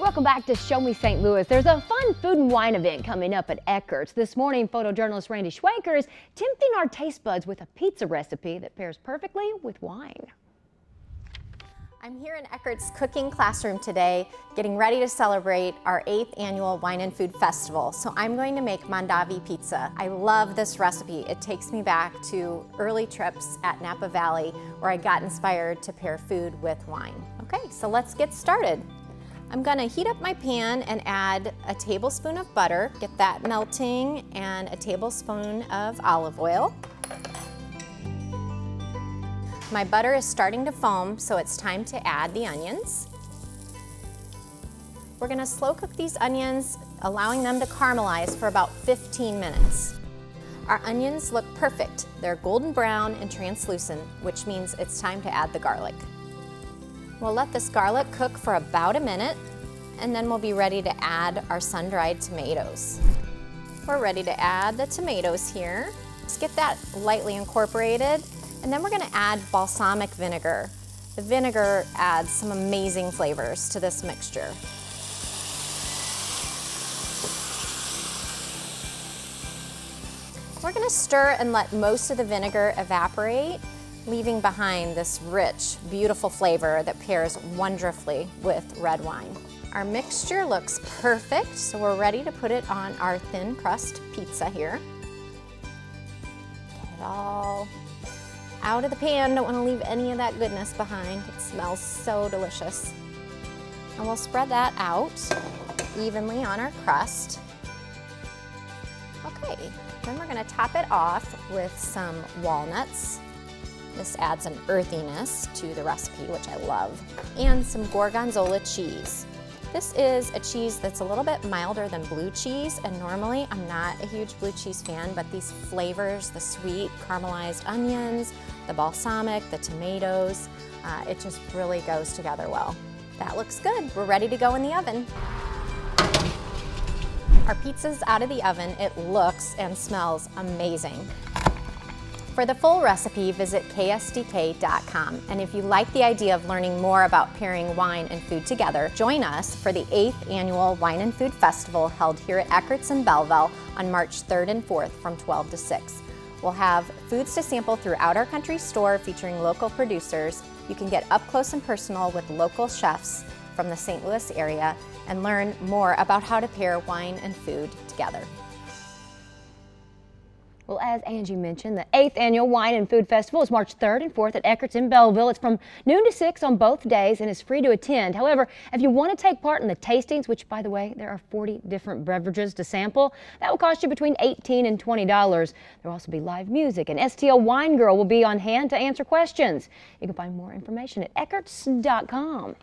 Welcome back to Show Me St. Louis. There's a fun food and wine event coming up at Eckert. This morning, photojournalist Randy Schwentker is tempting our taste buds with a pizza recipe that pairs perfectly with wine. I'm here in Eckert's cooking classroom today, getting ready to celebrate our 8th annual Wine and Food Festival. So I'm going to make Mondavi pizza. I love this recipe. It takes me back to early trips at Napa Valley where I got inspired to pair food with wine. Okay, so let's get started. I'm gonna heat up my pan and add a tablespoon of butter, get that melting, and a tablespoon of olive oil. My butter is starting to foam, so it's time to add the onions. We're gonna slow cook these onions, allowing them to caramelize for about 15 minutes. Our onions look perfect. They're golden brown and translucent, which means it's time to add the garlic. We'll let this garlic cook for about a minute, and then we'll be ready to add our sun-dried tomatoes. We're ready to add the tomatoes here. Just get that lightly incorporated, and then we're gonna add balsamic vinegar. The vinegar adds some amazing flavors to this mixture. We're gonna stir and let most of the vinegar evaporate, leaving behind this rich, beautiful flavor that pairs wonderfully with red wine. Our mixture looks perfect, so we're ready to put it on our thin crust pizza here. Get it all out of the pan. Don't want to leave any of that goodness behind. It smells so delicious. And we'll spread that out evenly on our crust. Okay, then we're gonna top it off with some walnuts. This adds an earthiness to the recipe, which I love, and some gorgonzola cheese. This is a cheese that's a little bit milder than blue cheese, and normally I'm not a huge blue cheese fan, but these flavors, the sweet caramelized onions, the balsamic, the tomatoes, it just really goes together well. That looks good. We're ready to go in the oven. Our pizza's out of the oven. It looks and smells amazing. For the full recipe, visit ksdk.com. And if you like the idea of learning more about pairing wine and food together, join us for the 8th annual Wine and Food Festival held here at Eckert's in Belleville on March 3rd and 4th from 12 to 6. We'll have foods to sample throughout our country store featuring local producers. You can get up close and personal with local chefs from the St. Louis area and learn more about how to pair wine and food together. Well, as Angie mentioned, the 8th annual Wine and Food Festival is March 3rd and 4th at Eckert's in Belleville. It's from noon to 6 on both days and is free to attend. However, if you want to take part in the tastings, which by the way, there are 40 different beverages to sample, that will cost you between $18 and $20. There will also be live music, and STL Wine Girl will be on hand to answer questions. You can find more information at eckerts.com.